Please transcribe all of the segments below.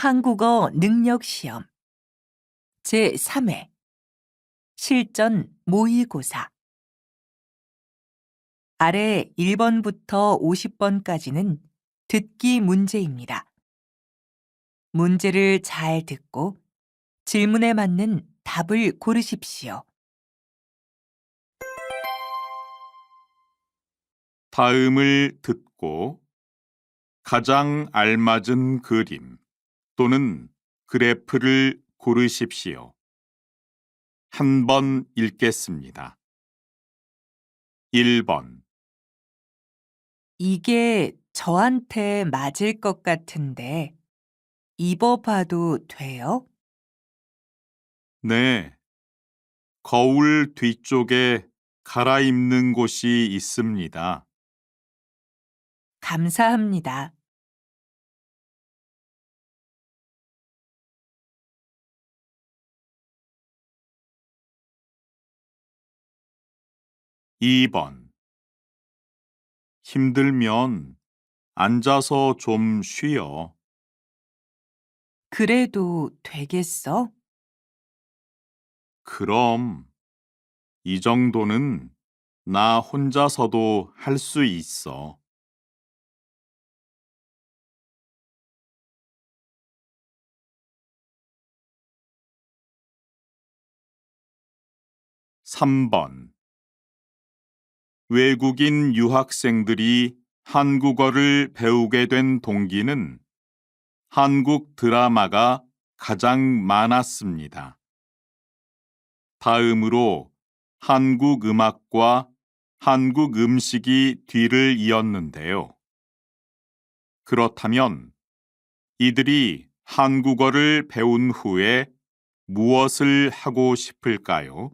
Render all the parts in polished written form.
한국어 능력 시험 제3회 실전 모의고사 아래 1번부터 50번까지는 듣기 문제입니다. 문제를 잘 듣고 질문에 맞는 답을 고르십시오. 다음을 듣고 가장 알맞은 그림 또는 그래프를 고르십시오. 한 번 읽겠습니다. 1번, 이게 저한테 맞을 것 같은데 입어봐도 돼요? 네, 거울 뒤쪽에 갈아입는 곳이 있습니다. 감사합니다. 2번, 힘들면 앉아서 좀 쉬어. 그래도 되겠어? 그럼 이 정도는 나 혼자서도 할 수 있어. 3번, 외국인 유학생들이 한국어를 배우게 된 동기는 한국 드라마가 가장 많았습니다. 다음으로 한국 음악과 한국 음식이 뒤를 이었는데요. 그렇다면 이들이 한국어를 배운 후에 무엇을 하고 싶을까요?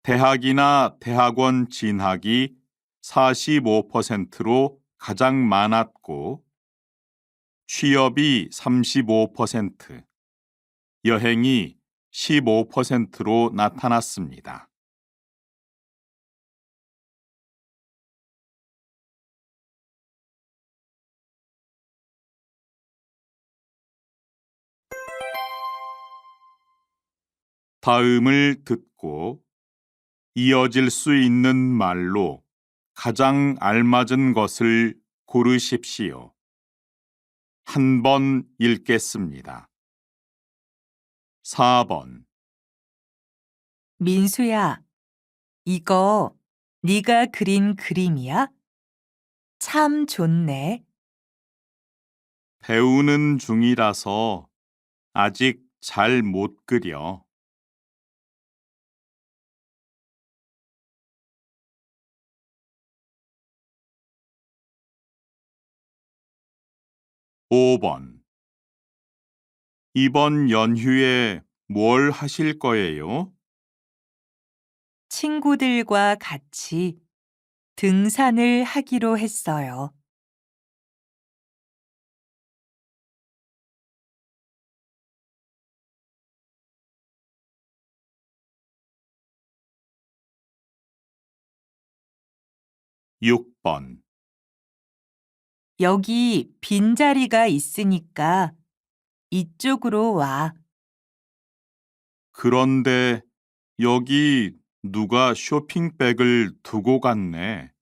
대학이나 대학원 진학이 45%로 가장 많았고, 취업이 35%, 여행이 15%로 나타났습니다. 다음을 듣고 이어질 수 있는 말로 가장 알맞은 것을 고르십시오. 한 번 읽겠습니다. 4번, 민수야, 이거 네가 그린 그림이야? 참 좋네. 배우는 중이라서 아직 잘 못 그려. 5번, 이번 연휴에 뭘 하실 거예요? 친구들과 같이 등산을 하기로 했어요. 6번, 여기 빈자리가 있으니까 이쪽으로 와. 그런데 여기 누가 쇼핑백을 두고 갔네.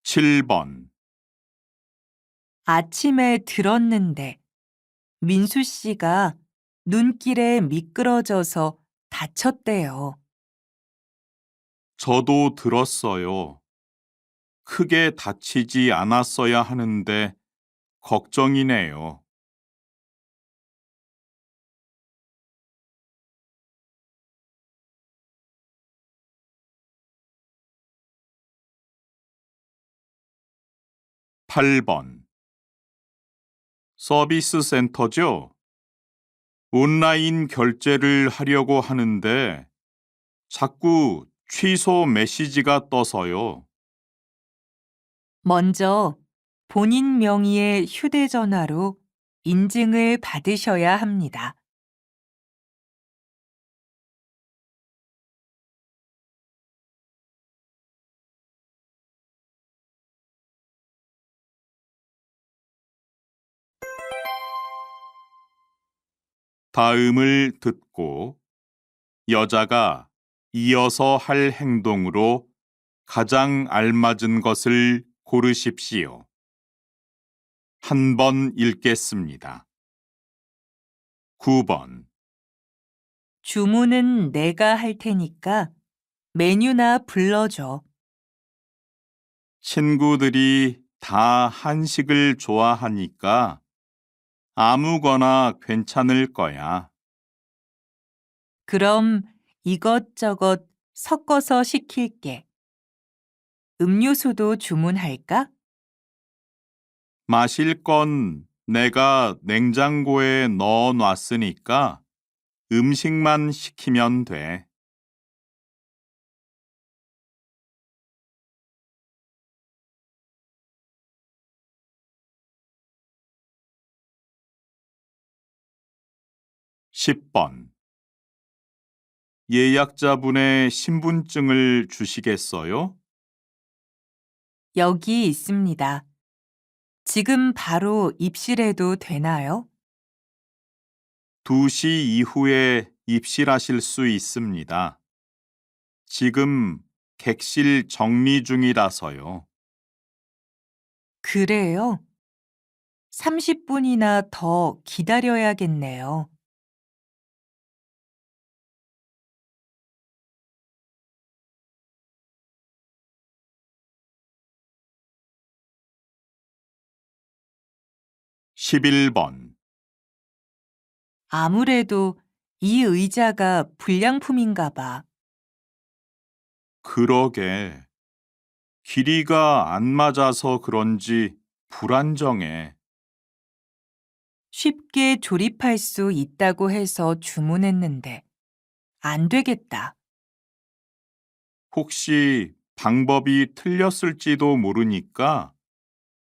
7번, 아침에 들었는데 민수 씨가 눈길에 미끄러져서 다쳤대요. 저도 들었어요. 크게 다치지 않았어야 하는데 걱정이네요. 8번, 서비스 센터죠? 온라인 결제를 하려고 하는데 자꾸 취소 메시지가 떠서요. 먼저 본인 명의의 휴대전화로 인증을 받으셔야 합니다. 다음을 듣고 여자가 이어서 할 행동으로 가장 알맞은 것을 고르십시오. 한 번 읽겠습니다. 9번. 주문은 내가 할 테니까 메뉴나 불러줘. 친구들이 다 한식을 좋아하니까 아무거나 괜찮을 거야. 그럼 이것저것 섞어서 시킬게. 음료수도 주문할까? 마실 건 내가 냉장고에 넣어 놨으니까 음식만 시키면 돼. 10번. 예약자분의 신분증을 주시겠어요? 여기 있습니다. 지금 바로 입실해도 되나요? 2시 이후에 입실하실 수 있습니다. 지금 객실 정리 중이라서요. 그래요? 30분이나 더 기다려야겠네요. 11번. 아무래도 이 의자가 불량품인가 봐. 그러게. 길이가 안 맞아서 그런지 불안정해. 쉽게 조립할 수 있다고 해서 주문했는데 안 되겠다. 혹시 방법이 틀렸을지도 모르니까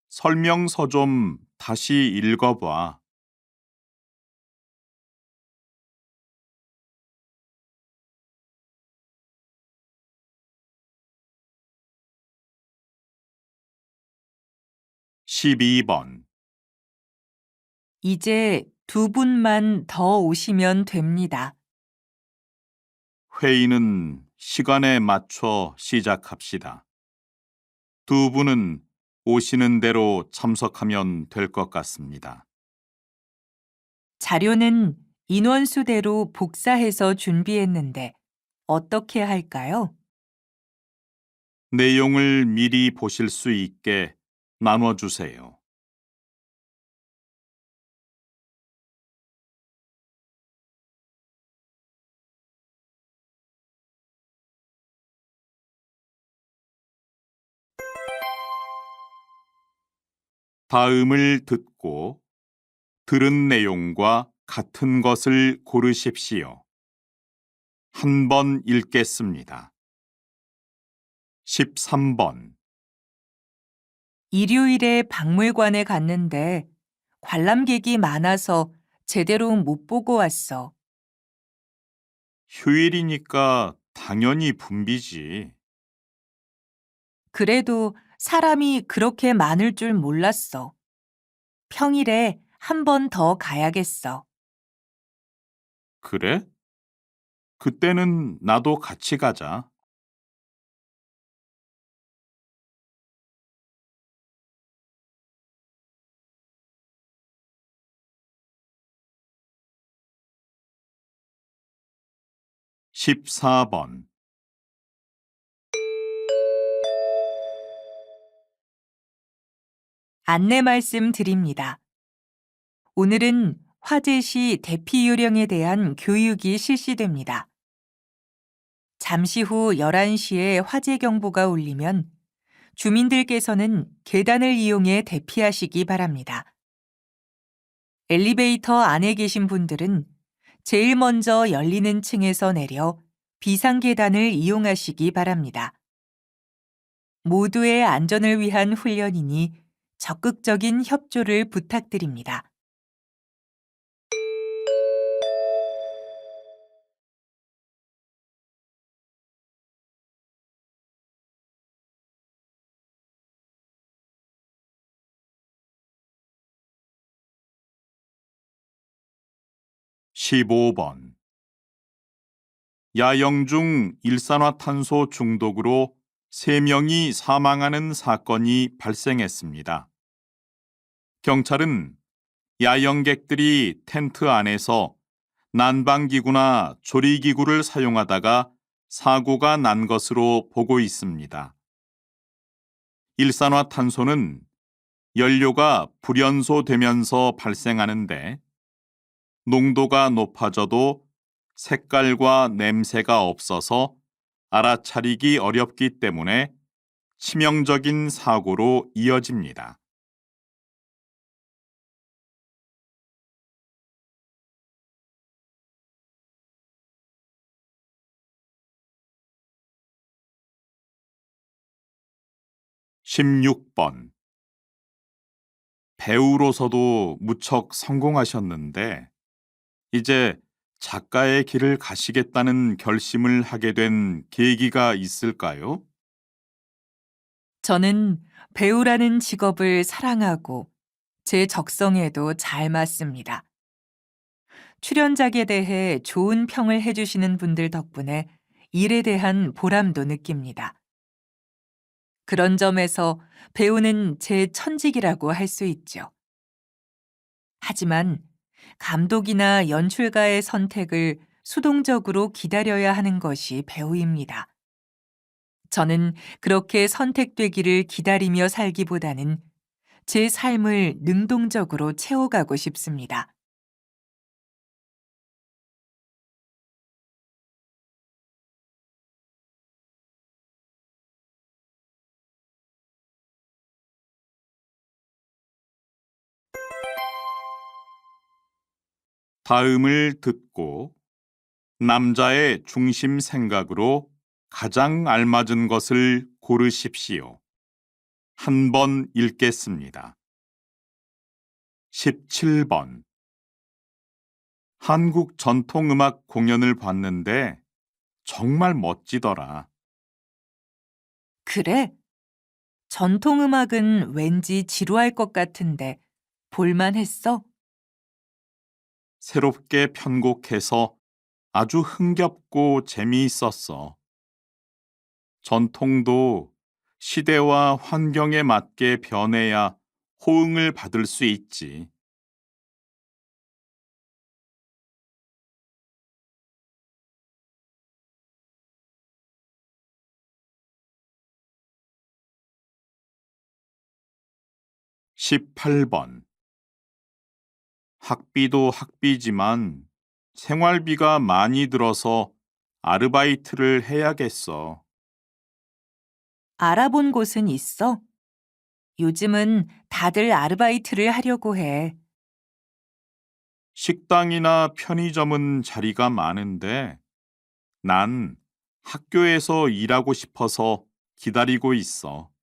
설명서 좀 다시 읽어봐. 12번. 이제 두 분만 더 오시면 됩니다. 회의는 시간에 맞춰 시작합시다. 두 분은 오시는 대로 참석하면 될 것 같습니다. 자료는 인원수대로 복사해서 준비했는데 어떻게 할까요? 내용을 미리 보실 수 있게 나눠주세요. 다음을 듣고 들은 내용과 같은 것을 고르십시오. 한 번 읽겠습니다. 13번. 일요일에 박물관에 갔는데 관람객이 많아서 제대로 못 보고 왔어. 휴일이니까 당연히 붐비지. 그래도 사람이 그렇게 많을 줄 몰랐어. 평일에 한 번 더 가야겠어. 그래? 그때는 나도 같이 가자. 14번. 안내 말씀 드립니다. 오늘은 화재 시 대피 요령에 대한 교육이 실시됩니다. 잠시 후 11시에 화재 경보가 울리면 주민들께서는 계단을 이용해 대피하시기 바랍니다. 엘리베이터 안에 계신 분들은 제일 먼저 열리는 층에서 내려 비상계단을 이용하시기 바랍니다. 모두의 안전을 위한 훈련이니 적극적인 협조를 부탁드립니다. 15번. 야영 중 일산화탄소 중독으로 3명이 사망하는 사건이 발생했습니다. 경찰은 야영객들이 텐트 안에서 난방기구나 조리기구를 사용하다가 사고가 난 것으로 보고 있습니다. 일산화탄소는 연료가 불연소되면서 발생하는데 농도가 높아져도 색깔과 냄새가 없어서 알아차리기 어렵기 때문에 치명적인 사고로 이어집니다. (16번) 배우로서도 무척 성공하셨는데 이제 작가의 길을 가시겠다는 결심을 하게 된 계기가 있을까요? 저는 배우라는 직업을 사랑하고 제 적성에도 잘 맞습니다. 출연작에 대해 좋은 평을 해주시는 분들 덕분에 일에 대한 보람도 느낍니다. 그런 점에서 배우는 제 천직이라고 할 수 있죠. 하지만 감독이나 연출가의 선택을 수동적으로 기다려야 하는 것이 배우입니다. 저는 그렇게 선택되기를 기다리며 살기보다는 제 삶을 능동적으로 채워가고 싶습니다. 다음을 듣고 남자의 중심 생각으로 가장 알맞은 것을 고르십시오. 한 번 읽겠습니다. 17번. 한국 전통음악 공연을 봤는데 정말 멋지더라. 그래? 전통음악은 왠지 지루할 것 같은데 볼만했어? 새롭게 편곡해서 아주 흥겹고 재미있었어. 전통도 시대와 환경에 맞게 변해야 호응을 받을 수 있지. 18번. 학비도 학비지만 생활비가 많이 들어서 아르바이트를 해야겠어. 알아본 곳은 있어? 요즘은 다들 아르바이트를 하려고 해. 식당이나 편의점은 자리가 많은데 난 학교에서 일하고 싶어서 기다리고 있어.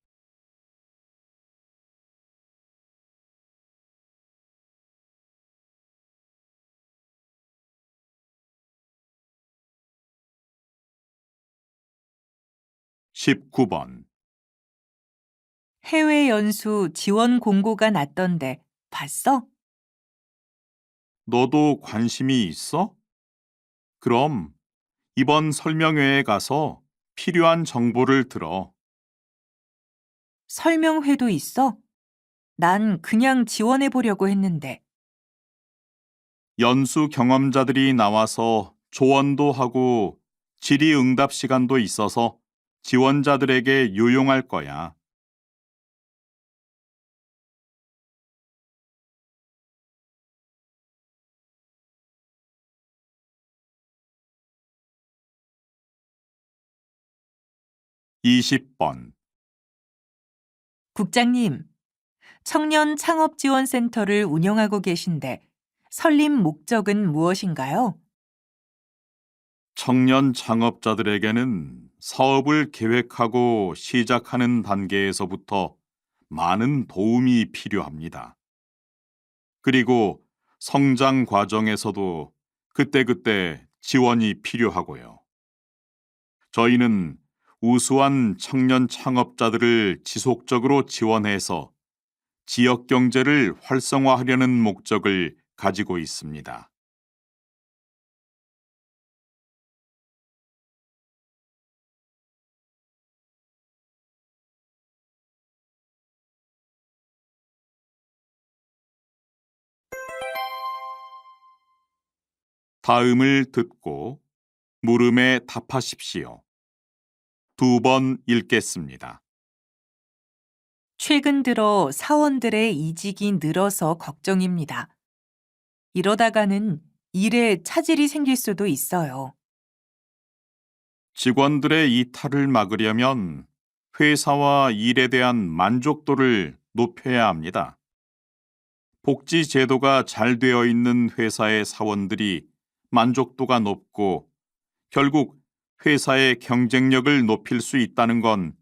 19번. 해외 연수 지원 공고가 났던데 봤어? 너도 관심이 있어? 그럼 이번 설명회에 가서 필요한 정보를 들어. 설명회도 있어? 난 그냥 지원해 보려고 했는데. 연수 경험자들이 나와서 조언도 하고 질의응답 시간도 있어서 지원자들에게 유용할 거야. 20번. 국장님, 청년 창업 지원센터를 운영하고 계신데 설립 목적은 무엇인가요? 청년 창업자들에게는 사업을 계획하고 시작하는 단계에서부터 많은 도움이 필요합니다. 그리고 성장 과정에서도 그때그때 지원이 필요하고요. 저희는 우수한 청년 창업자들을 지속적으로 지원해서 지역 경제를 활성화하려는 목적을 가지고 있습니다. 다음을 듣고 물음에 답하십시오. 2번 읽겠습니다. 최근 들어 사원들의 이직이 늘어서 걱정입니다. 이러다가는 일에 차질이 생길 수도 있어요. 직원들의 이탈을 막으려면 회사와 일에 대한 만족도를 높여야 합니다. 복지 제도가 잘 되어 있는 회사의 사원들이 만족도가 높고 결국 회사의 경쟁력을 높일 수 있다는 건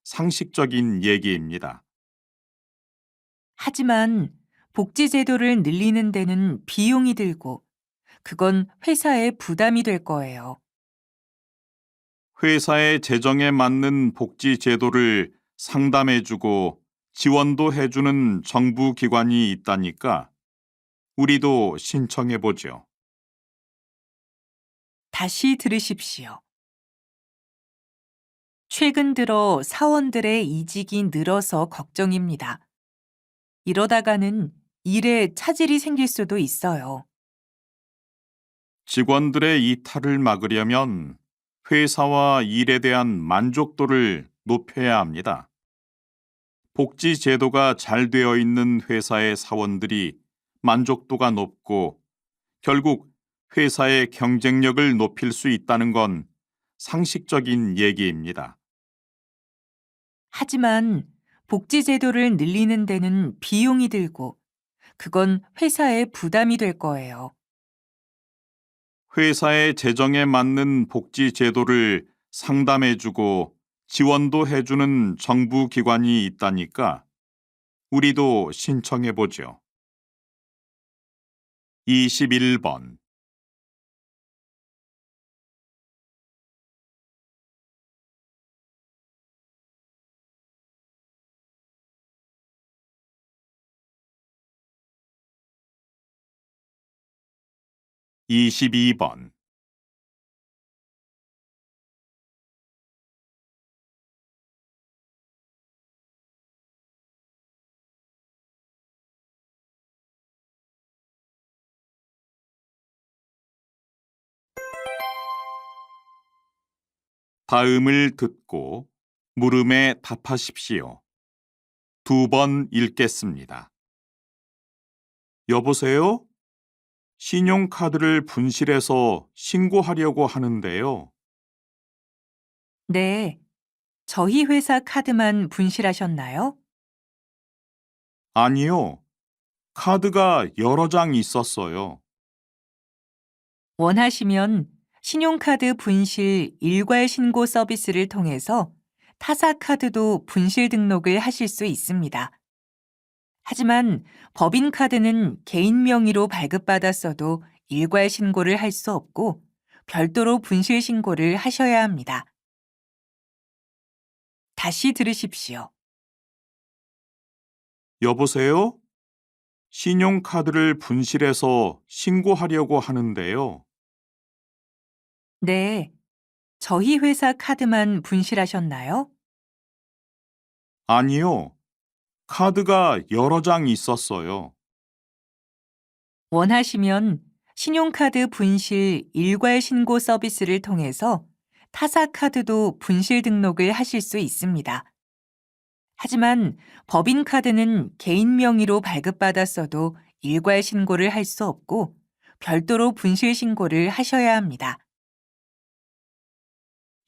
상식적인 얘기입니다. 하지만 복지 제도를 늘리는 데는 비용이 들고 그건 회사에 부담이 될 거예요. 회사의 재정에 맞는 복지 제도를 상담해주고 지원도 해주는 정부 기관이 있다니까 우리도 신청해보죠. 다시 들으십시오. 최근 들어 사원들의 이직이 늘어서 걱정입니다. 이러다가는 일에 차질이 생길 수도 있어요. 직원들의 이탈을 막으려면 회사와 일에 대한 만족도를 높여야 합니다. 복지 제도가 잘 되어 있는 회사의 사원들이 만족도가 높고 결국 회사의 경쟁력을 높일 수 있다는 건 상식적인 얘기입니다. 하지만 복지 제도를 늘리는 데는 비용이 들고 그건 회사에 부담이 될 거예요. 회사의 재정에 맞는 복지 제도를 상담해주고 지원도 해주는 정부 기관이 있다니까 우리도 신청해보죠. 21번 22번 다음을 듣고 물음에 답하십시오. 2번 읽겠습니다. 여보세요? 신용카드를 분실해서 신고하려고 하는데요. 네, 저희 회사 카드만 분실하셨나요? 아니요. 카드가 여러 장 있었어요. 원하시면 신용카드 분실 일괄 신고 서비스를 통해서 타사 카드도 분실 등록을 하실 수 있습니다. 하지만 법인카드는 개인 명의로 발급받았어도 일괄 신고를 할 수 없고 별도로 분실 신고를 하셔야 합니다. 다시 들으십시오. 여보세요? 신용카드를 분실해서 신고하려고 하는데요. 네, 저희 회사 카드만 분실하셨나요? 아니요. 카드가 여러 장 있었어요. 원하시면 신용카드 분실 일괄 신고 서비스를 통해서 타사 카드도 분실 등록을 하실 수 있습니다. 하지만 법인카드는 개인 명의로 발급받았어도 일괄 신고를 할 수 없고 별도로 분실 신고를 하셔야 합니다.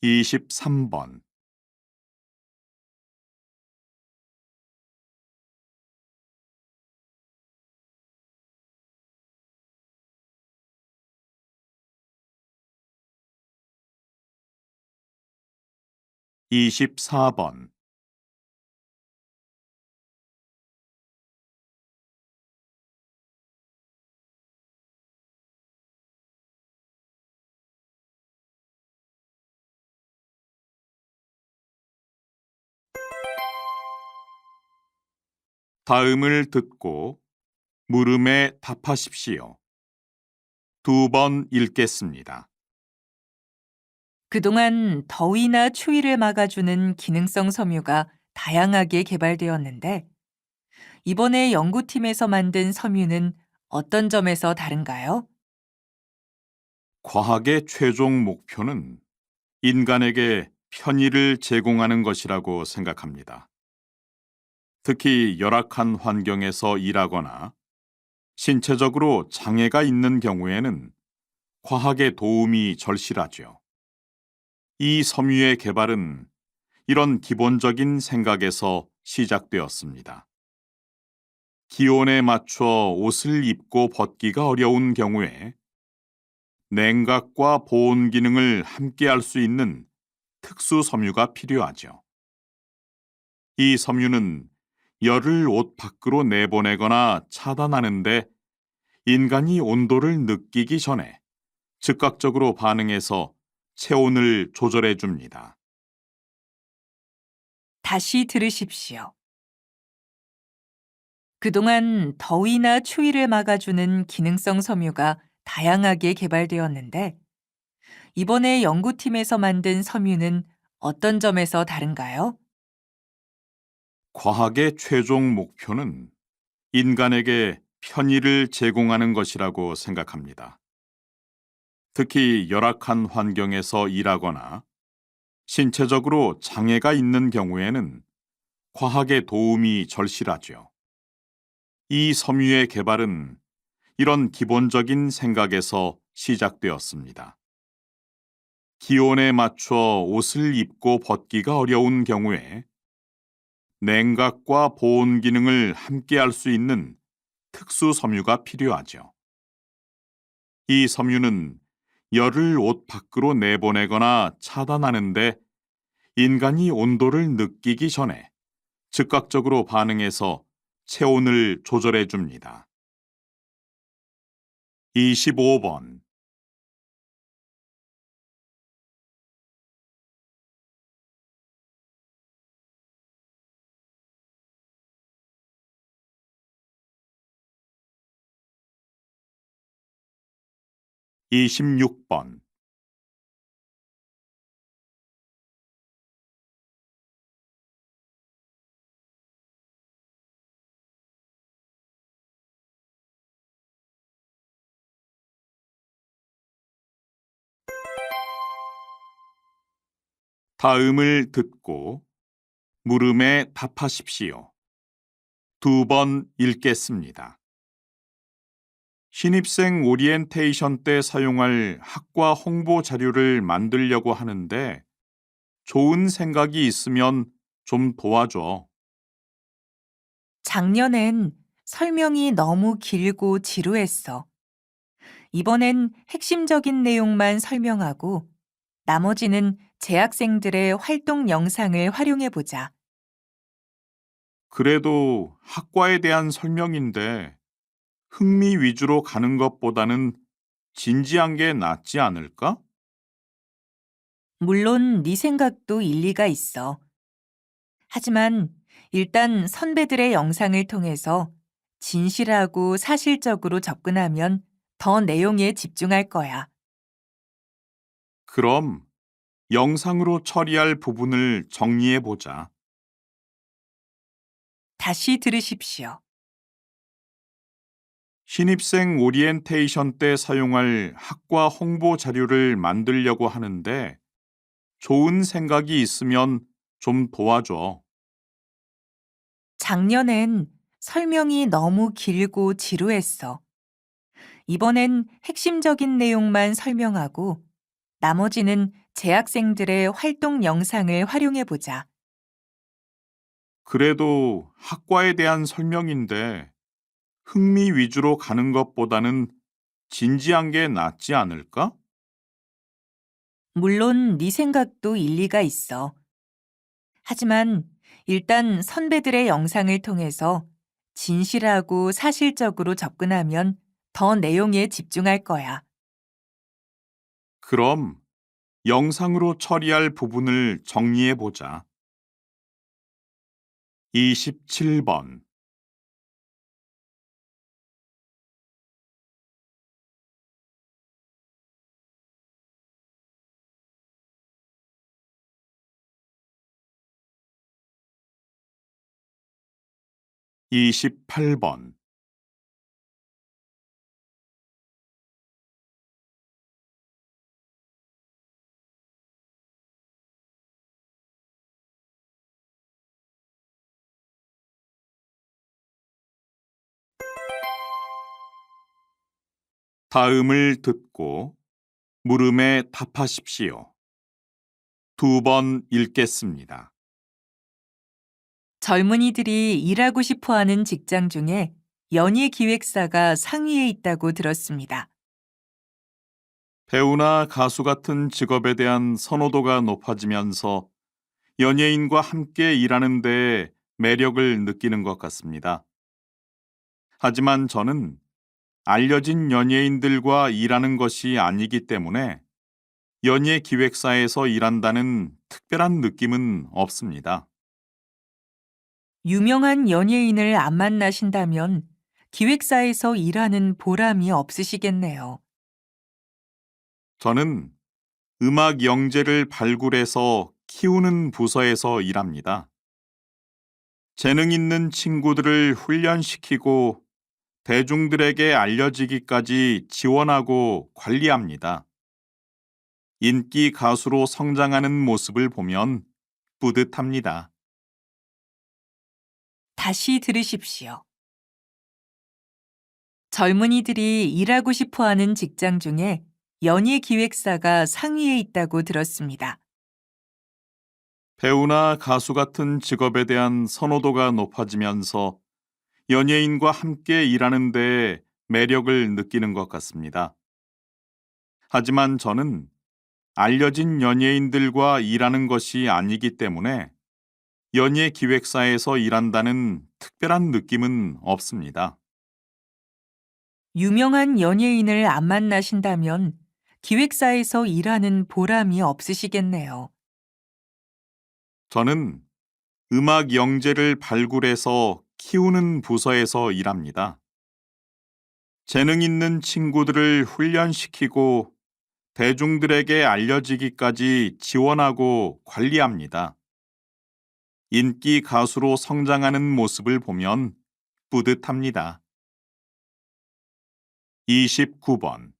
23번 24번 다음을 듣고 물음에 답하십시오. 2번 읽겠습니다. 그동안 더위나 추위를 막아주는 기능성 섬유가 다양하게 개발되었는데 이번에 연구팀에서 만든 섬유는 어떤 점에서 다른가요? 과학의 최종 목표는 인간에게 편의를 제공하는 것이라고 생각합니다. 특히 열악한 환경에서 일하거나 신체적으로 장애가 있는 경우에는 과학의 도움이 절실하죠. 이 섬유의 개발은 이런 기본적인 생각에서 시작되었습니다. 기온에 맞춰 옷을 입고 벗기가 어려운 경우에 냉각과 보온 기능을 함께 할 수 있는 특수 섬유가 필요하죠. 이 섬유는 열을 옷 밖으로 내보내거나 차단하는데 인간이 온도를 느끼기 전에 즉각적으로 반응해서 체온을 조절해 줍니다. 다시 들으십시오. 그동안 더위나 추위를 막아주는 기능성 섬유가 다양하게 개발되었는데, 이번에 연구팀에서 만든 섬유는 어떤 점에서 다른가요? 과학의 최종 목표는 인간에게 편의를 제공하는 것이라고 생각합니다. 특히 열악한 환경에서 일하거나 신체적으로 장애가 있는 경우에는 과학의 도움이 절실하죠. 이 섬유의 개발은 이런 기본적인 생각에서 시작되었습니다. 기온에 맞춰 옷을 입고 벗기가 어려운 경우에 냉각과 보온 기능을 함께 할 수 있는 특수 섬유가 필요하죠. 이 섬유는 열을 옷 밖으로 내보내거나 차단하는데 인간이 온도를 느끼기 전에 즉각적으로 반응해서 체온을 조절해 줍니다. 25번. 이 26번. 다음을 듣고 물음에 답하십시오. 2번 읽겠습니다. 신입생 오리엔테이션 때 사용할 학과 홍보 자료를 만들려고 하는데 좋은 생각이 있으면 좀 도와줘. 작년엔 설명이 너무 길고 지루했어. 이번엔 핵심적인 내용만 설명하고 나머지는 재학생들의 활동 영상을 활용해 보자. 그래도 학과에 대한 설명인데 흥미 위주로 가는 것보다는 진지한 게 낫지 않을까? 물론 네 생각도 일리가 있어. 하지만 일단 선배들의 영상을 통해서 진실하고 사실적으로 접근하면 더 내용에 집중할 거야. 그럼 영상으로 처리할 부분을 정리해 보자. 다시 들으십시오. 신입생 오리엔테이션 때 사용할 학과 홍보 자료를 만들려고 하는데 좋은 생각이 있으면 좀 도와줘. 작년엔 설명이 너무 길고 지루했어. 이번엔 핵심적인 내용만 설명하고 나머지는 재학생들의 활동 영상을 활용해 보자. 그래도 학과에 대한 설명인데 흥미 위주로 가는 것보다는 진지한 게 낫지 않을까? 물론 네 생각도 일리가 있어. 하지만 일단 선배들의 영상을 통해서 진실하고 사실적으로 접근하면 더 내용에 집중할 거야. 그럼 영상으로 처리할 부분을 정리해 보자. 27번.28번. 다음을 듣고 물음에 답하십시오. 2번 읽겠습니다. 젊은이들이 일하고 싶어 하는 직장 중에 연예 기획사가 상위에 있다고 들었습니다. 배우나 가수 같은 직업에 대한 선호도가 높아지면서 연예인과 함께 일하는 데 매력을 느끼는 것 같습니다. 하지만 저는 알려진 연예인들과 일하는 것이 아니기 때문에 연예 기획사에서 일한다는 특별한 느낌은 없습니다. 유명한 연예인을 안 만나신다면 기획사에서 일하는 보람이 없으시겠네요. 저는 음악 영재를 발굴해서 키우는 부서에서 일합니다. 재능 있는 친구들을 훈련시키고 대중들에게 알려지기까지 지원하고 관리합니다. 인기 가수로 성장하는 모습을 보면 뿌듯합니다. 다시 들으십시오. 젊은이들이 일하고 싶어 하는 직장 중에 연예 기획사가 상위에 있다고 들었습니다. 배우나 가수 같은 직업에 대한 선호도가 높아지면서 연예인과 함께 일하는 데 매력을 느끼는 것 같습니다. 하지만 저는 알려진 연예인들과 일하는 것이 아니기 때문에 연예 기획사에서 일한다는 특별한 느낌은 없습니다. 유명한 연예인을 안 만나신다면 기획사에서 일하는 보람이 없으시겠네요. 저는 음악 영재를 발굴해서 키우는 부서에서 일합니다. 재능 있는 친구들을 훈련시키고 대중들에게 알려지기까지 지원하고 관리합니다. 인기 가수로 성장하는 모습을 보면 뿌듯합니다. 29번.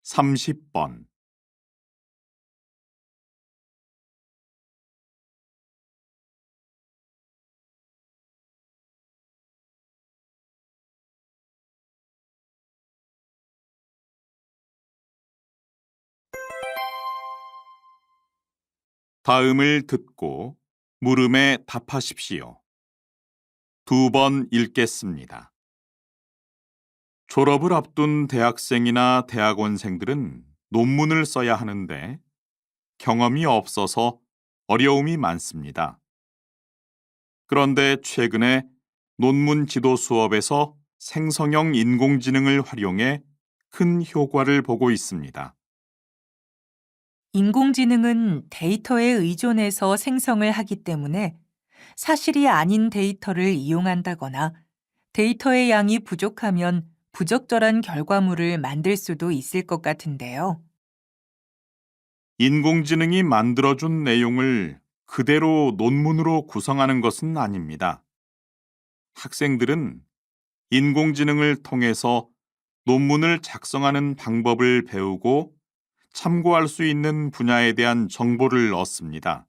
삼십 번. 다음을 듣고 물음에 답하십시오. 2번 읽겠습니다. 졸업을 앞둔 대학생이나 대학원생들은 논문을 써야 하는데 경험이 없어서 어려움이 많습니다. 그런데 최근에 논문 지도 수업에서 생성형 인공지능을 활용해 큰 효과를 보고 있습니다. 인공지능은 데이터에 의존해서 생성을 하기 때문에 사실이 아닌 데이터를 이용한다거나 데이터의 양이 부족하면 부적절한 결과물을 만들 수도 있을 것 같은데요. 인공지능이 만들어준 내용을 그대로 논문으로 구성하는 것은 아닙니다. 학생들은 인공지능을 통해서 논문을 작성하는 방법을 배우고 참고할 수 있는 분야에 대한 정보를 얻습니다.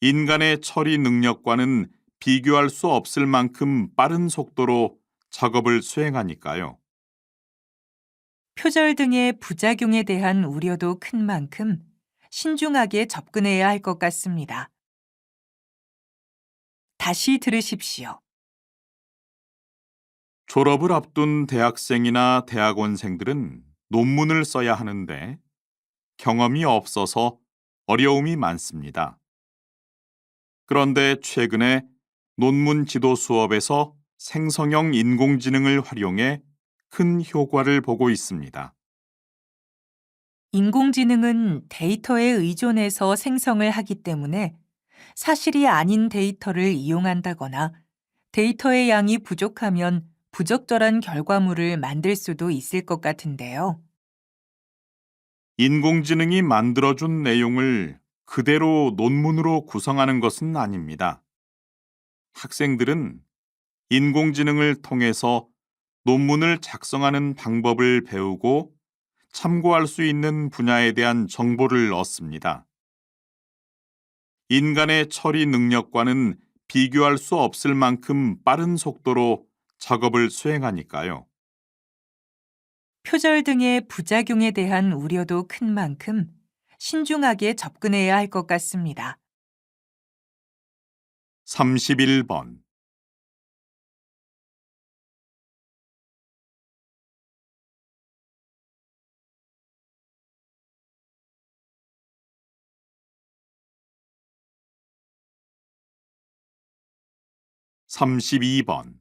인간의 처리 능력과는 비교할 수 없을 만큼 빠른 속도로 작업을 수행하니까요. 표절 등의 부작용에 대한 우려도 큰 만큼 신중하게 접근해야 할 것 같습니다. 다시 들으십시오. 졸업을 앞둔 대학생이나 대학원생들은 논문을 써야 하는데 경험이 없어서 어려움이 많습니다. 그런데 최근에 논문 지도 수업에서 생성형 인공지능을 활용해 큰 효과를 보고 있습니다. 인공지능은 데이터에 의존해서 생성을 하기 때문에 사실이 아닌 데이터를 이용한다거나 데이터의 양이 부족하면 부적절한 결과물을 만들 수도 있을 것 같은데요. 인공지능이 만들어준 내용을 그대로 논문으로 구성하는 것은 아닙니다. 학생들은 인공지능을 통해서 논문을 작성하는 방법을 배우고 참고할 수 있는 분야에 대한 정보를 얻습니다. 인간의 처리 능력과는 비교할 수 없을 만큼 빠른 속도로 작업을 수행하니까요. 표절 등의 부작용에 대한 우려도 큰 만큼 신중하게 접근해야 할 것 같습니다. 31번. 32번.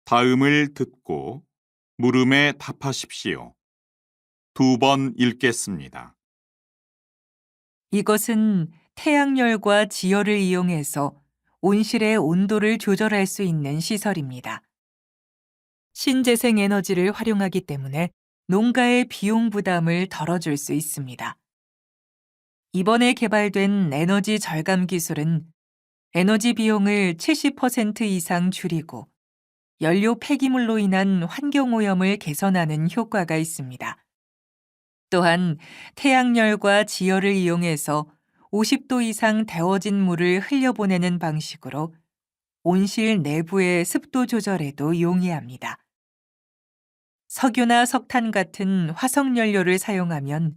다음을 듣고 물음에 답하십시오. 2번 읽겠습니다. 이것은 태양열과 지열을 이용해서 온실의 온도를 조절할 수 있는 시설입니다. 신재생 에너지를 활용하기 때문에 농가의 비용 부담을 덜어줄 수 있습니다. 이번에 개발된 에너지 절감 기술은 에너지 비용을 70% 이상 줄이고 연료 폐기물로 인한 환경오염을 개선하는 효과가 있습니다. 또한 태양열과 지열을 이용해서 50도 이상 데워진 물을 흘려보내는 방식으로 온실 내부의 습도 조절에도 용이합니다. 석유나 석탄 같은 화석연료를 사용하면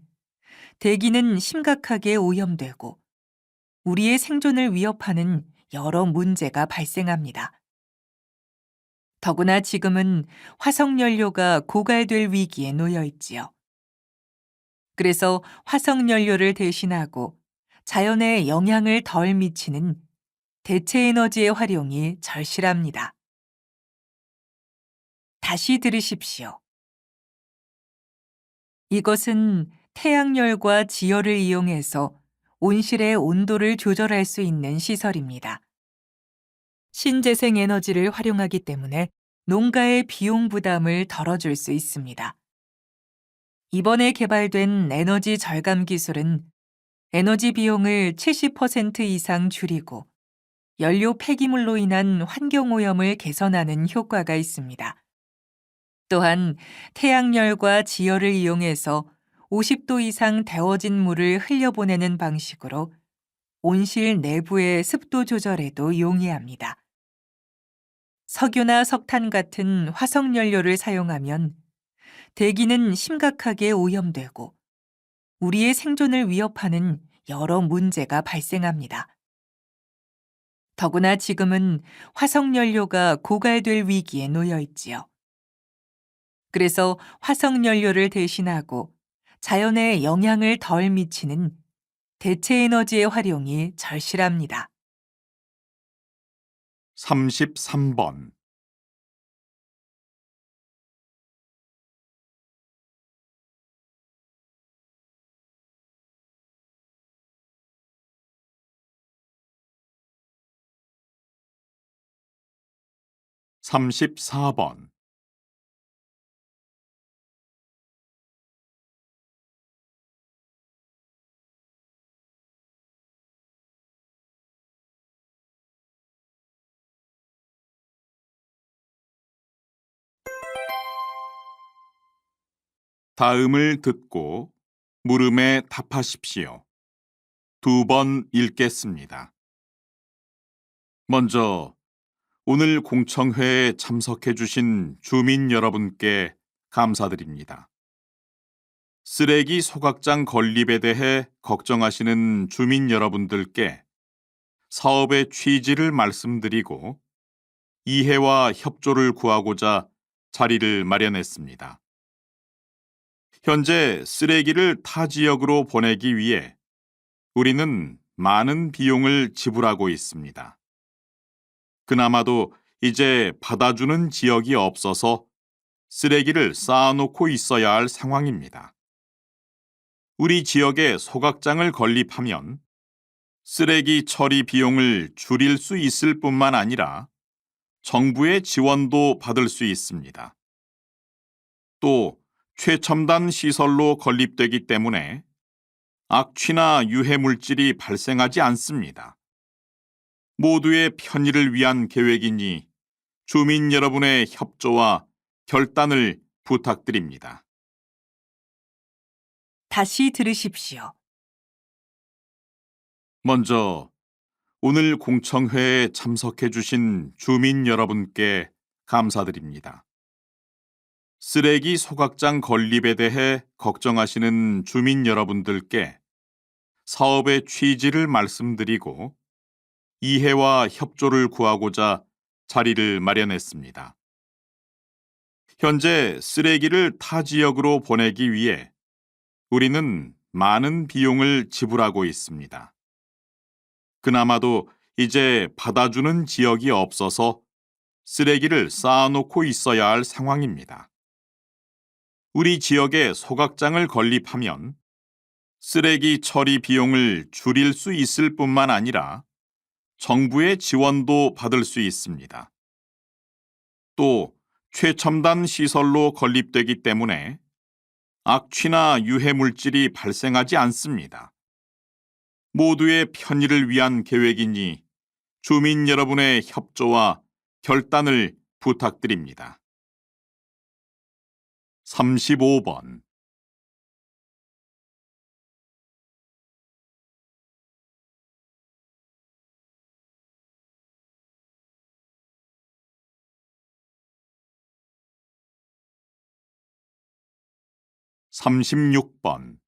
대기는 심각하게 오염되고 우리의 생존을 위협하는 여러 문제가 발생합니다. 더구나 지금은 화석연료가 고갈될 위기에 놓여 있지요. 그래서 화석연료를 대신하고 자연에 영향을 덜 미치는 대체 에너지의 활용이 절실합니다. 다시 들으십시오. 이것은 태양열과 지열을 이용해서 온실의 온도를 조절할 수 있는 시설입니다. 신재생 에너지를 활용하기 때문에 농가의 비용 부담을 덜어줄 수 있습니다. 이번에 개발된 에너지 절감 기술은 에너지 비용을 70% 이상 줄이고 연료 폐기물로 인한 환경오염을 개선하는 효과가 있습니다. 또한 태양열과 지열을 이용해서 50도 이상 데워진 물을 흘려보내는 방식으로 온실 내부의 습도 조절에도 용이합니다. 석유나 석탄 같은 화석연료를 사용하면 대기는 심각하게 오염되고 우리의 생존을 위협하는 여러 문제가 발생합니다. 더구나 지금은 화석연료가 고갈될 위기에 놓여 있지요. 그래서 화석연료를 대신하고 자연에 영향을 덜 미치는 대체 에너지의 활용이 절실합니다. 33번. 34번. '다음을 듣고 물음에 답하십시오. 2번 읽겠습니다. 먼저 오늘 공청회에 참석해 주신 주민 여러분께 감사드립니다. 쓰레기 소각장 건립에 대해 걱정하시는 주민 여러분들께 사업의 취지를 말씀드리고 이해와 협조를 구하고자 자리를 마련했습니다. 현재 쓰레기를 타 지역으로 보내기 위해 우리는 많은 비용을 지불하고 있습니다. 그나마도 이제 받아주는 지역이 없어서 쓰레기를 쌓아놓고 있어야 할 상황입니다. 우리 지역에 소각장을 건립하면 쓰레기 처리 비용을 줄일 수 있을 뿐만 아니라 정부의 지원도 받을 수 있습니다. 또 최첨단 시설로 건립되기 때문에 악취나 유해 물질이 발생하지 않습니다. 모두의 편의를 위한 계획이니 주민 여러분의 협조와 결단을 부탁드립니다. 다시 들으십시오. 먼저 오늘 공청회에 참석해 주신 주민 여러분께 감사드립니다. 쓰레기 소각장 건립에 대해 걱정하시는 주민 여러분들께 사업의 취지를 말씀드리고 이해와 협조를 구하고자 자리를 마련했습니다. 현재 쓰레기를 타 지역으로 보내기 위해 우리는 많은 비용을 지불하고 있습니다. 그나마도 이제 받아주는 지역이 없어서 쓰레기를 쌓아놓고 있어야 할 상황입니다. 우리 지역에 소각장을 건립하면 쓰레기 처리 비용을 줄일 수 있을 뿐만 아니라 정부의 지원도 받을 수 있습니다. 또 최첨단 시설로 건립되기 때문에 악취나 유해 물질이 발생하지 않습니다. 모두의 편의를 위한 계획이니 주민 여러분의 협조와 결단을 부탁드립니다. 35번 36번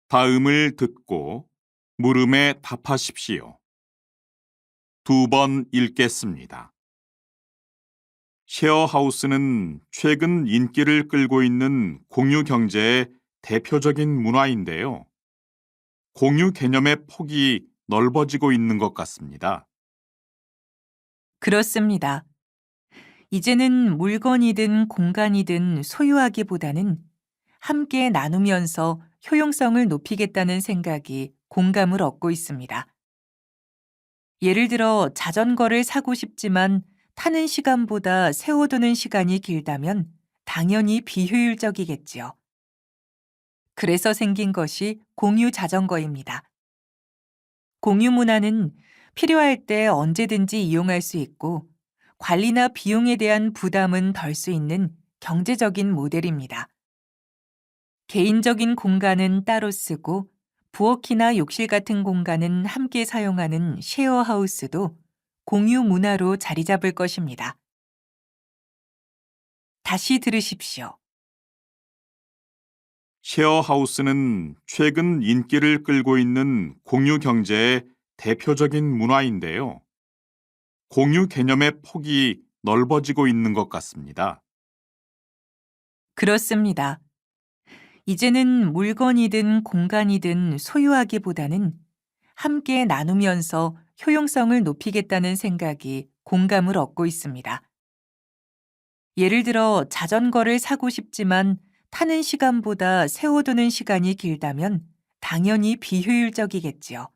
다음을 듣고 물음에 답하십시오. 2번 읽겠습니다. 셰어하우스는 최근 인기를 끌고 있는 공유 경제의 대표적인 문화인데요. 공유 개념의 폭이 넓어지고 있는 것 같습니다. 그렇습니다. 이제는 물건이든 공간이든 소유하기보다는 함께 나누면서 효용성을 높이겠다는 생각이 공감을 얻고 있습니다. 예를 들어 자전거를 사고 싶지만 타는 시간보다 세워두는 시간이 길다면 당연히 비효율적이겠지요. 그래서 생긴 것이 공유 자전거입니다. 공유 문화는 필요할 때 언제든지 이용할 수 있고 관리나 비용에 대한 부담은 덜 수 있는 경제적인 모델입니다. 개인적인 공간은 따로 쓰고 부엌이나 욕실 같은 공간은 함께 사용하는 셰어하우스도 공유 문화로 자리 잡을 것입니다. 다시 들으십시오. 셰어하우스는 최근 인기를 끌고 있는 공유 경제의 대표적인 문화인데요. 공유 개념의 폭이 넓어지고 있는 것 같습니다. 그렇습니다. 이제는 물건이든 공간이든 소유하기보다는 함께 나누면서 효용성을 높이겠다는 생각이 공감을 얻고 있습니다. 예를 들어 자전거를 사고 싶지만 타는 시간보다 세워두는 시간이 길다면 당연히 비효율적이겠지요.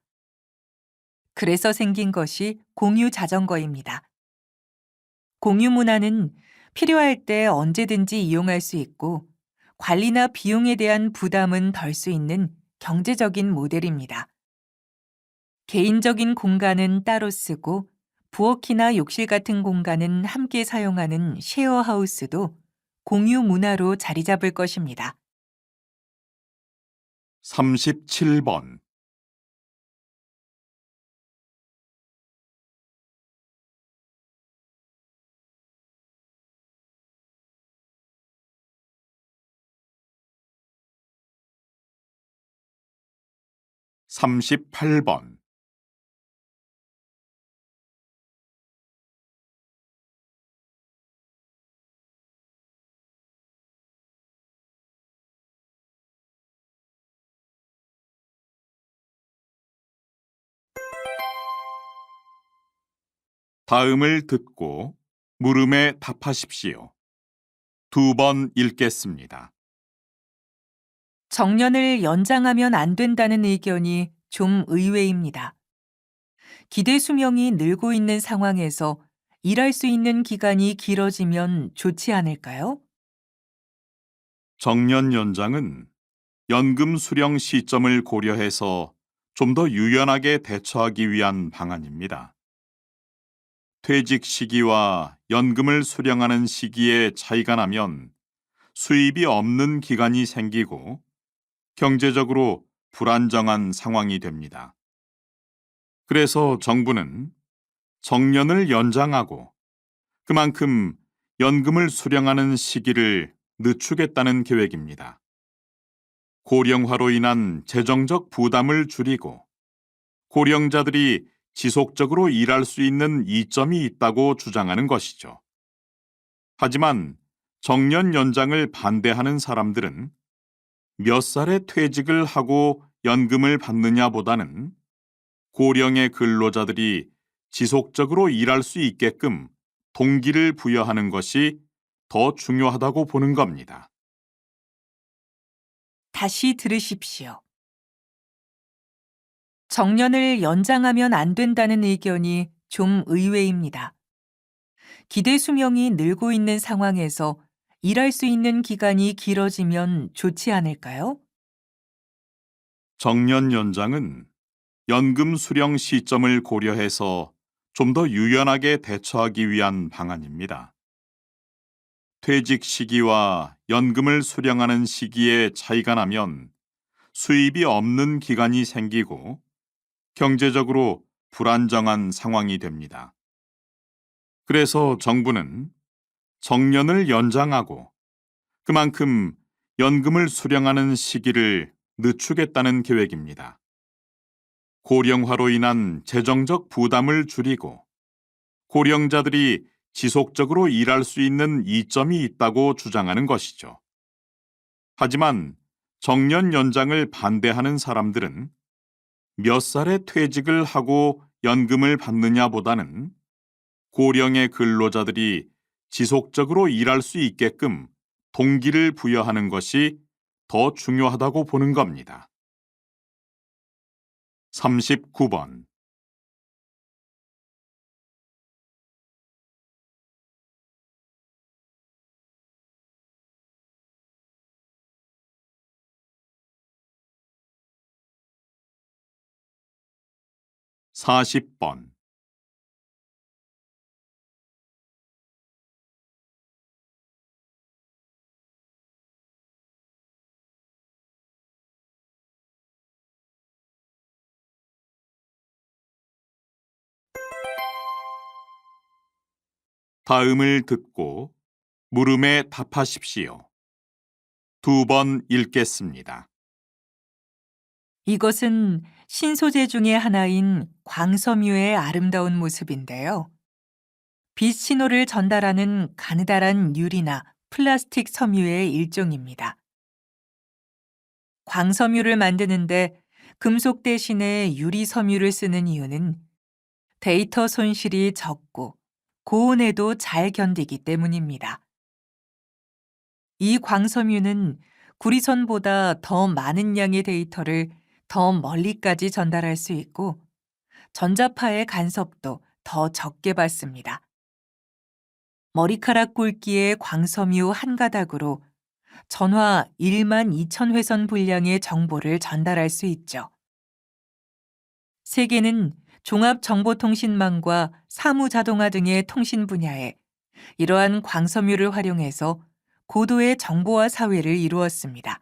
그래서 생긴 것이 공유 자전거입니다. 공유 문화는 필요할 때 언제든지 이용할 수 있고 관리나 비용에 대한 부담은 덜 수 있는 경제적인 모델입니다. 개인적인 공간은 따로 쓰고 부엌이나 욕실 같은 공간은 함께 사용하는 셰어하우스도 공유 문화로 자리 잡을 것입니다. 37번 38번 다음을 듣고 물음에 답하십시오. 2번 읽겠습니다. 정년을 연장하면 안 된다는 의견이 좀 의외입니다. 기대 수명이 늘고 있는 상황에서 일할 수 있는 기간이 길어지면 좋지 않을까요? 정년 연장은 연금 수령 시점을 고려해서 좀 더 유연하게 대처하기 위한 방안입니다. 퇴직 시기와 연금을 수령하는 시기에 차이가 나면 수입이 없는 기간이 생기고 경제적으로 불안정한 상황이 됩니다. 그래서 정부는 정년을 연장하고 그만큼 연금을 수령하는 시기를 늦추겠다는 계획입니다. 고령화로 인한 재정적 부담을 줄이고 고령자들이 지속적으로 일할 수 있는 이점이 있다고 주장하는 것이죠. 하지만 정년 연장을 반대하는 사람들은 몇 살에 퇴직을 하고 연금을 받느냐보다는 고령의 근로자들이 지속적으로 일할 수 있게끔 동기를 부여하는 것이 더 중요하다고 보는 겁니다. 다시 들으십시오. 정년을 연장하면 안 된다는 의견이 좀 의외입니다. 기대 수명이 늘고 있는 상황에서 일할 수 있는 기간이 길어지면 좋지 않을까요? 정년 연장은 연금 수령 시점을 고려해서 좀 더 유연하게 대처하기 위한 방안입니다. 퇴직 시기와 연금을 수령하는 시기에 차이가 나면 수입이 없는 기간이 생기고 경제적으로 불안정한 상황이 됩니다. 그래서 정부는 정년을 연장하고 그만큼 연금을 수령하는 시기를 늦추겠다는 계획입니다. 고령화로 인한 재정적 부담을 줄이고 고령자들이 지속적으로 일할 수 있는 이점이 있다고 주장하는 것이죠. 하지만 정년 연장을 반대하는 사람들은 몇 살에 퇴직을 하고 연금을 받느냐보다는 고령의 근로자들이 지속적으로 일할 수 있게끔 동기를 부여하는 것이 더 중요하다고 보는 겁니다. 39번. 사십 번. 다음을 듣고 물음에 답하십시오. 2번 읽겠습니다. 이것은 신소재 중의 하나인 광섬유의 아름다운 모습인데요. 빛 신호를 전달하는 가느다란 유리나 플라스틱 섬유의 일종입니다. 광섬유를 만드는데 금속 대신에 유리 섬유를 쓰는 이유는 데이터 손실이 적고 고온에도 잘 견디기 때문입니다. 이 광섬유는 구리선보다 더 많은 양의 데이터를 더 멀리까지 전달할 수 있고 전자파의 간섭도 더 적게 받습니다. 머리카락 굵기의 광섬유 한 가닥으로 전화 1만 2천 회선 분량의 정보를 전달할 수 있죠. 세계는 종합정보통신망과 사무자동화 등의 통신 분야에 이러한 광섬유를 활용해서 고도의 정보화 사회를 이루었습니다.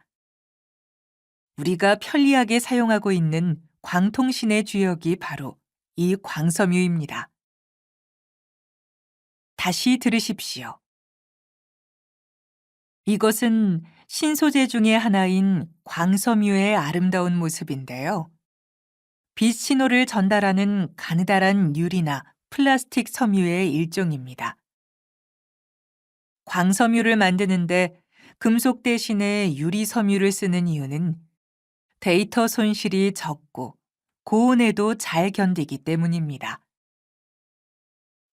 우리가 편리하게 사용하고 있는 광통신의 주역이 바로 이 광섬유입니다. 다시 들으십시오. 이것은 신소재 중의 하나인 광섬유의 아름다운 모습인데요. 빛 신호를 전달하는 가느다란 유리나 플라스틱 섬유의 일종입니다. 광섬유를 만드는데 금속 대신에 유리 섬유를 쓰는 이유는 데이터 손실이 적고 고온에도 잘 견디기 때문입니다.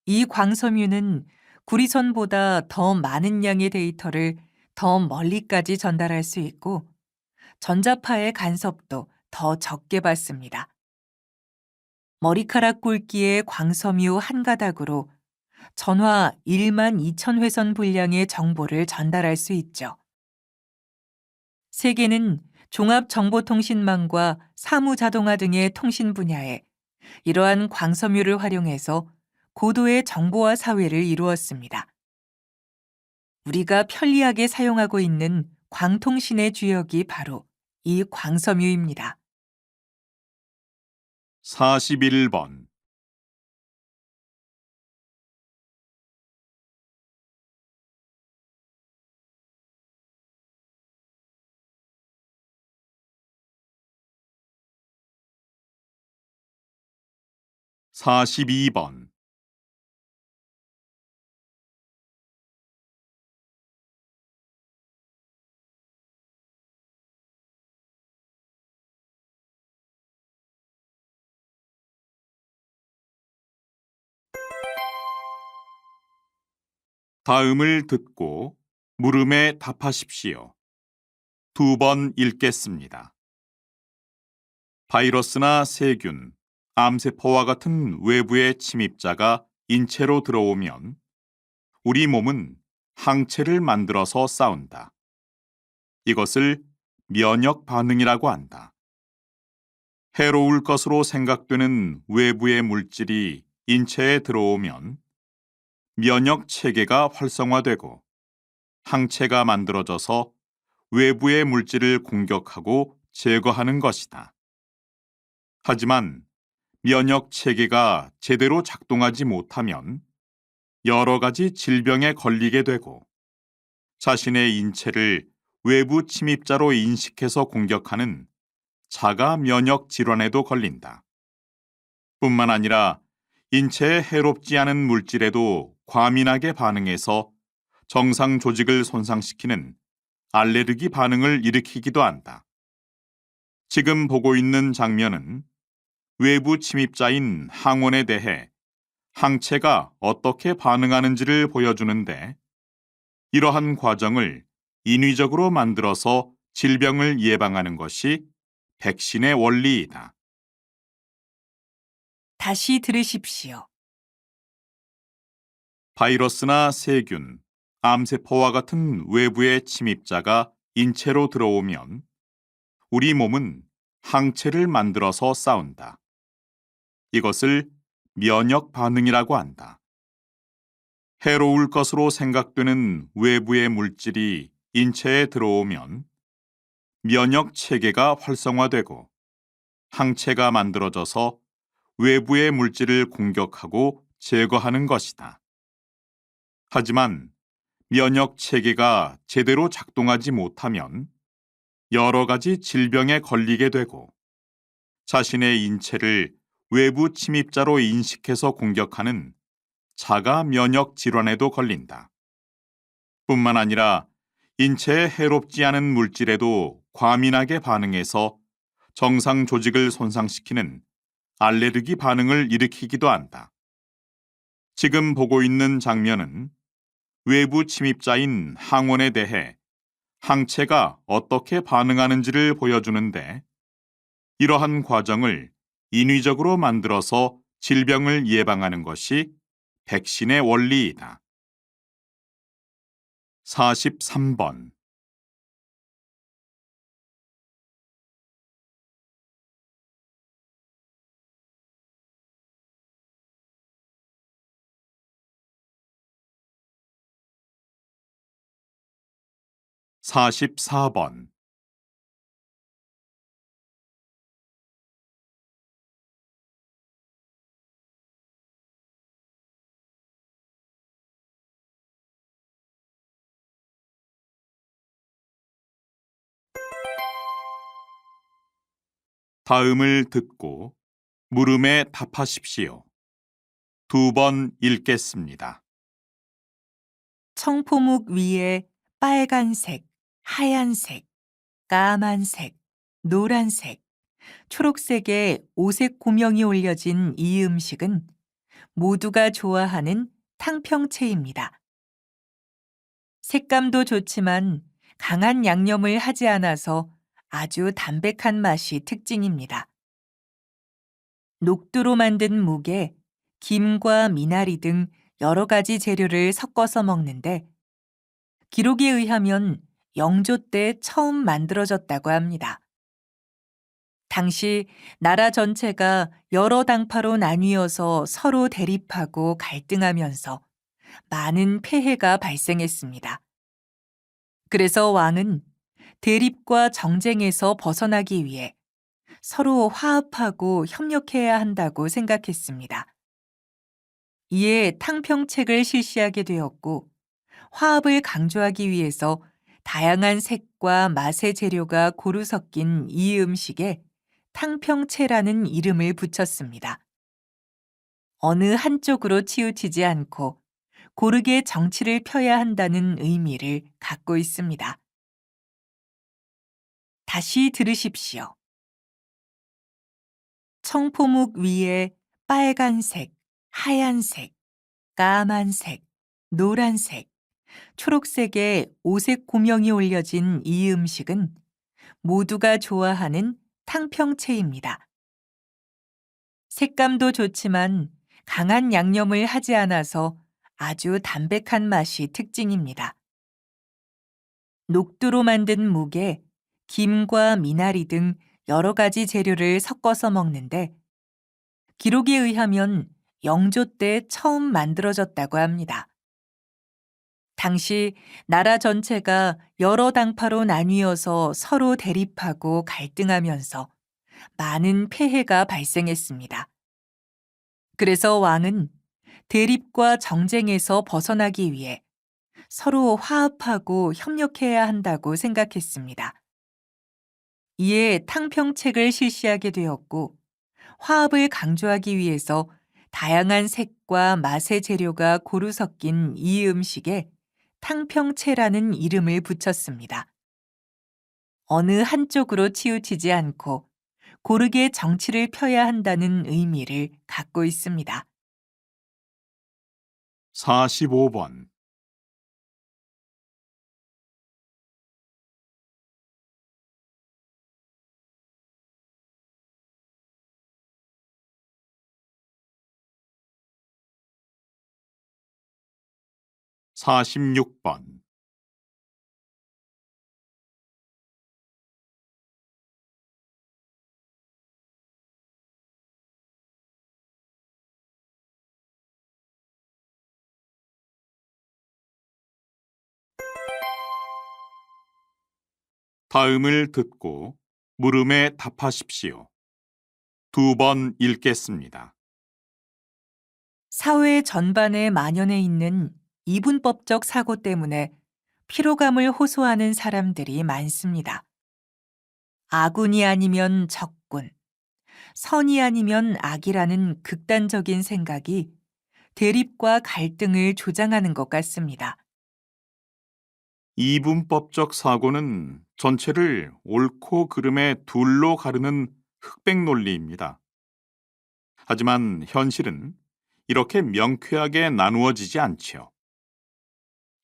이 광섬유는 구리선보다 더 많은 양의 데이터를 더 멀리까지 전달할 수 있고 전자파의 간섭도 더 적게 받습니다. 머리카락 굵기의 광섬유 한 가닥으로 전화 1만 2천 회선 분량의 정보를 전달할 수 있죠. 세계는 종합정보통신망과 사무자동화 등의 통신 분야에 이러한 광섬유를 활용해서 고도의 정보화 사회를 이루었습니다. 우리가 편리하게 사용하고 있는 광통신의 주역이 바로 이 광섬유입니다. 41번. 42번. '다음을 듣고 물음에 답하십시오. 2번 읽겠습니다. 바이러스나 세균, 암세포와 같은 외부의 침입자가 인체로 들어오면 우리 몸은 항체를 만들어서 싸운다. 이것을 면역 반응이라고 한다. 해로울 것으로 생각되는 외부의 물질이 인체에 들어오면 면역 체계가 활성화되고 항체가 만들어져서 외부의 물질을 공격하고 제거하는 것이다. 하지만 면역 체계가 제대로 작동하지 못하면 여러 가지 질병에 걸리게 되고 자신의 인체를 외부 침입자로 인식해서 공격하는 자가 면역 질환에도 걸린다. 뿐만 아니라 인체에 해롭지 않은 물질에도 과민하게 반응해서 정상 조직을 손상시키는 알레르기 반응을 일으키기도 한다. 지금 보고 있는 장면은 외부 침입자인 항원에 대해 항체가 어떻게 반응하는지를 보여주는데 이러한 과정을 인위적으로 만들어서 질병을 예방하는 것이 백신의 원리이다. 다시 들으십시오. 바이러스나 세균, 암세포와 같은 외부의 침입자가 인체로 들어오면 우리 몸은 항체를 만들어서 싸운다. 이것을 면역 반응이라고 한다. 해로울 것으로 생각되는 외부의 물질이 인체에 들어오면 면역 체계가 활성화되고 항체가 만들어져서 외부의 물질을 공격하고 제거하는 것이다. 하지만 면역 체계가 제대로 작동하지 못하면 여러 가지 질병에 걸리게 되고 자신의 인체를 외부 침입자로 인식해서 공격하는 자가 면역 질환에도 걸린다. 뿐만 아니라 인체에 해롭지 않은 물질에도 과민하게 반응해서 정상 조직을 손상시키는 알레르기 반응을 일으키기도 한다. 지금 보고 있는 장면은 외부 침입자인 항원에 대해 항체가 어떻게 반응하는지를 보여주는데 이러한 과정을 인위적으로 만들어서 질병을 예방하는 것이 백신의 원리이다. 43번. 44번. '다음을 듣고 물음에 답하십시오. 2번 읽겠습니다. 청포묵 위에 빨간색, 하얀색, 까만색, 노란색, 초록색의 오색 고명이 올려진 이 음식은 모두가 좋아하는 탕평채입니다. 색감도 좋지만 강한 양념을 하지 않아서 아주 담백한 맛이 특징입니다. 녹두로 만든 묵에 김과 미나리 등 여러 가지 재료를 섞어서 먹는데 기록에 의하면 영조 때 처음 만들어졌다고 합니다. 당시 나라 전체가 여러 당파로 나뉘어서 서로 대립하고 갈등하면서 많은 폐해가 발생했습니다. 그래서 왕은 대립과 정쟁에서 벗어나기 위해 서로 화합하고 협력해야 한다고 생각했습니다. 이에 탕평책을 실시하게 되었고, 화합을 강조하기 위해서 다양한 색과 맛의 재료가 고루 섞인 이 음식에 탕평채라는 이름을 붙였습니다. 어느 한쪽으로 치우치지 않고 고르게 정치를 펴야 한다는 의미를 갖고 있습니다. 다시 들으십시오. 청포묵 위에 빨간색, 하얀색, 까만색, 노란색, 초록색의 오색 고명이 올려진 이 음식은 모두가 좋아하는 탕평채입니다. 색감도 좋지만 강한 양념을 하지 않아서 아주 담백한 맛이 특징입니다. 녹두로 만든 묵에 김과 미나리 등 여러 가지 재료를 섞어서 먹는데 기록에 의하면 영조 때 처음 만들어졌다고 합니다. 당시 나라 전체가 여러 당파로 나뉘어서 서로 대립하고 갈등하면서 많은 폐해가 발생했습니다. 그래서 왕은 대립과 정쟁에서 벗어나기 위해 서로 화합하고 협력해야 한다고 생각했습니다. 이에 탕평책을 실시하게 되었고, 화합을 강조하기 위해서 다양한 색과 맛의 재료가 고루 섞인 이 음식에 탕평채라는 이름을 붙였습니다. 어느 한쪽으로 치우치지 않고 고르게 정치를 펴야 한다는 의미를 갖고 있습니다. 45번. 46번. 다음을 듣고 물음에 답하십시오. 2번 읽겠습니다. 사회 전반에 만연해 있는 이분법적 사고 때문에 피로감을 호소하는 사람들이 많습니다. 아군이 아니면 적군, 선이 아니면 악이라는 극단적인 생각이 대립과 갈등을 조장하는 것 같습니다. 이분법적 사고는 전체를 옳고 그름의 둘로 가르는 흑백 논리입니다. 하지만 현실은 이렇게 명쾌하게 나누어지지 않지요.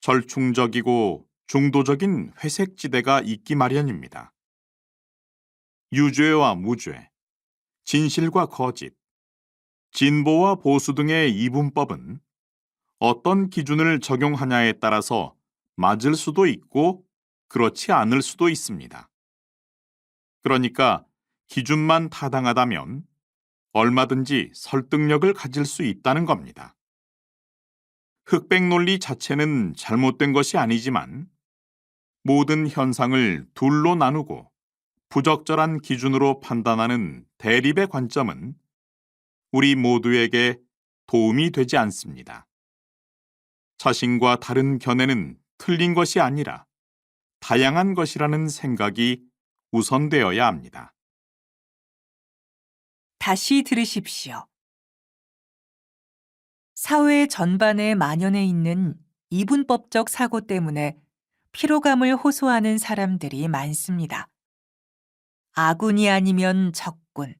절충적이고 중도적인 회색 지대가 있기 마련입니다. 유죄와 무죄, 진실과 거짓, 진보와 보수 등의 이분법은 어떤 기준을 적용하냐에 따라서 맞을 수도 있고 그렇지 않을 수도 있습니다. 그러니까 기준만 타당하다면 얼마든지 설득력을 가질 수 있다는 겁니다. 흑백 논리 자체는 잘못된 것이 아니지만 모든 현상을 둘로 나누고 부적절한 기준으로 판단하는 대립의 관점은 우리 모두에게 도움이 되지 않습니다. 자신과 다른 견해는 틀린 것이 아니라 다양한 것이라는 생각이 우선되어야 합니다. 다시 들으십시오. 사회 전반에 만연해 있는 이분법적 사고 때문에 피로감을 호소하는 사람들이 많습니다. 아군이 아니면 적군,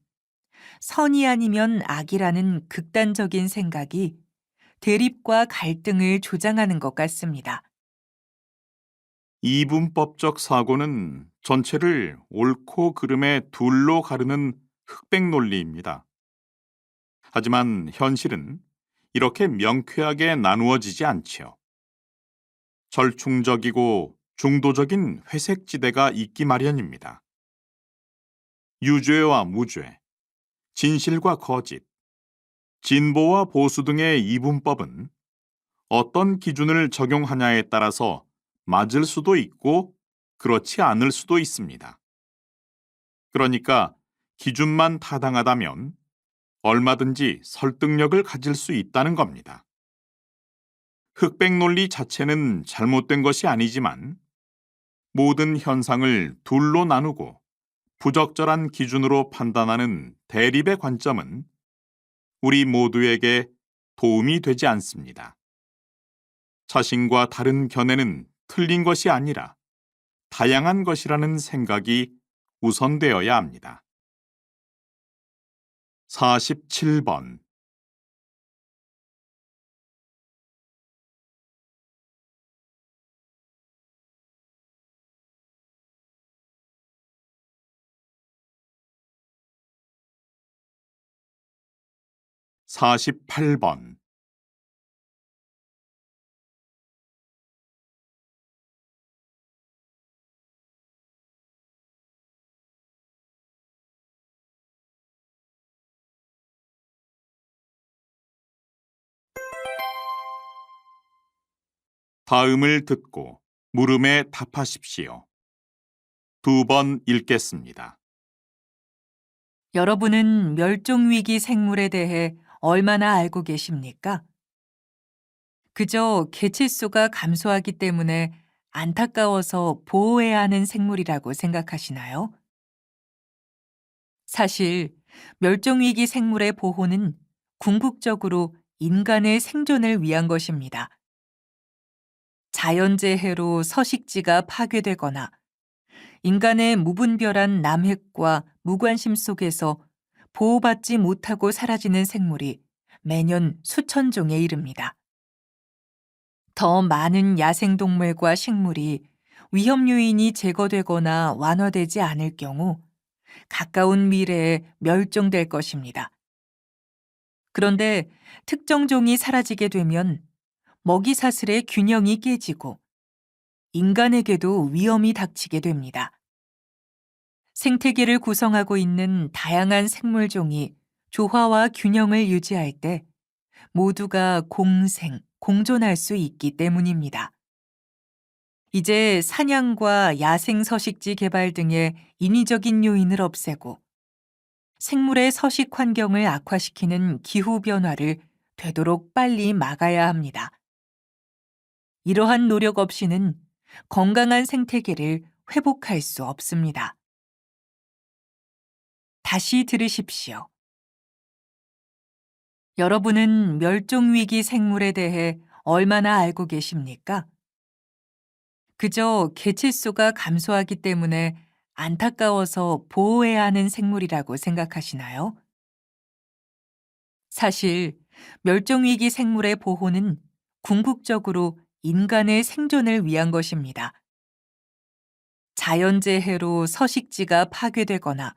선이 아니면 악이라는 극단적인 생각이 대립과 갈등을 조장하는 것 같습니다. 이분법적 사고는 전체를 옳고 그름의 둘로 가르는 흑백 논리입니다. 하지만 현실은 이렇게 명쾌하게 나누어지지 않지요. 절충적이고 중도적인 회색 지대가 있기 마련입니다. 유죄와 무죄, 진실과 거짓, 진보와 보수 등의 이분법은 어떤 기준을 적용하냐에 따라서 맞을 수도 있고 그렇지 않을 수도 있습니다. 그러니까 기준만 타당하다면 얼마든지 설득력을 가질 수 있다는 겁니다. 흑백 논리 자체는 잘못된 것이 아니지만 모든 현상을 둘로 나누고 부적절한 기준으로 판단하는 대립의 관점은 우리 모두에게 도움이 되지 않습니다. 자신과 다른 견해는 틀린 것이 아니라 다양한 것이라는 생각이 우선되어야 합니다. 47번. 48번. 다음을 듣고 물음에 답하십시오. 2번 읽겠습니다. 여러분은 멸종위기 생물에 대해 얼마나 알고 계십니까? 그저 개체수가 감소하기 때문에 안타까워서 보호해야 하는 생물이라고 생각하시나요? 사실 멸종위기 생물의 보호는 궁극적으로 인간의 생존을 위한 것입니다. 자연재해로 서식지가 파괴되거나 인간의 무분별한 남획과 무관심 속에서 보호받지 못하고 사라지는 생물이 매년 수천 종에 이릅니다. 더 많은 야생동물과 식물이 위험 요인이 제거되거나 완화되지 않을 경우 가까운 미래에 멸종될 것입니다. 그런데 특정 종이 사라지게 되면 먹이 사슬의 균형이 깨지고 인간에게도 위험이 닥치게 됩니다. 생태계를 구성하고 있는 다양한 생물종이 조화와 균형을 유지할 때 모두가 공생, 공존할 수 있기 때문입니다. 이제 사냥과 야생 서식지 개발 등의 인위적인 요인을 없애고 생물의 서식 환경을 악화시키는 기후 변화를 되도록 빨리 막아야 합니다. 이러한 노력 없이는 건강한 생태계를 회복할 수 없습니다. 다시 들으십시오. 여러분은 멸종위기 생물에 대해 얼마나 알고 계십니까? 그저 개체수가 감소하기 때문에 안타까워서 보호해야 하는 생물이라고 생각하시나요? 사실 멸종위기 생물의 보호는 궁극적으로 인간의 생존을 위한 것입니다. 자연재해로 서식지가 파괴되거나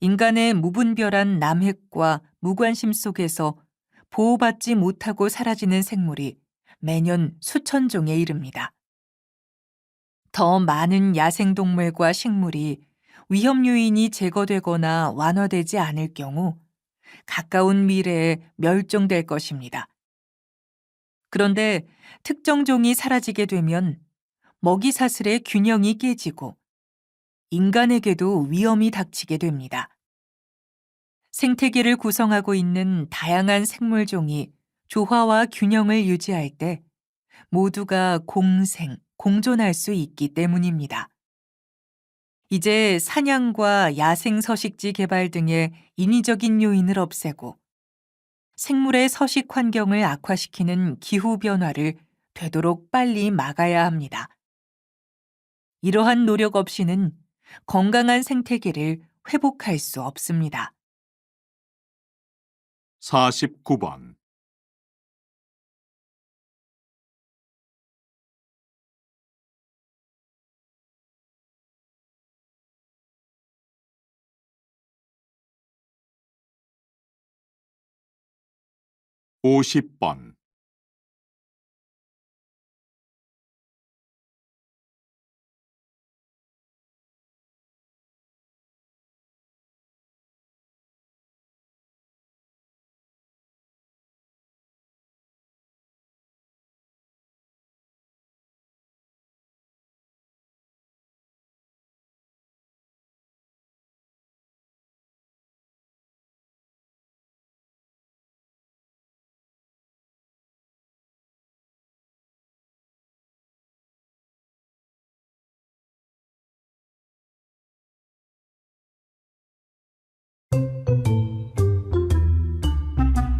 인간의 무분별한 남획과 무관심 속에서 보호받지 못하고 사라지는 생물이 매년 수천 종에 이릅니다. 더 많은 야생동물과 식물이 위험 요인이 제거되거나 완화되지 않을 경우 가까운 미래에 멸종될 것입니다. 그런데 특정 종이 사라지게 되면 먹이 사슬의 균형이 깨지고 인간에게도 위험이 닥치게 됩니다. 생태계를 구성하고 있는 다양한 생물종이 조화와 균형을 유지할 때 모두가 공생, 공존할 수 있기 때문입니다. 이제 사냥과 야생 서식지 개발 등의 인위적인 요인을 없애고 생물의 서식 환경을 악화시키는 기후 변화를 되도록 빨리 막아야 합니다. 이러한 노력 없이는 건강한 생태계를 회복할 수 없습니다. 49번 50번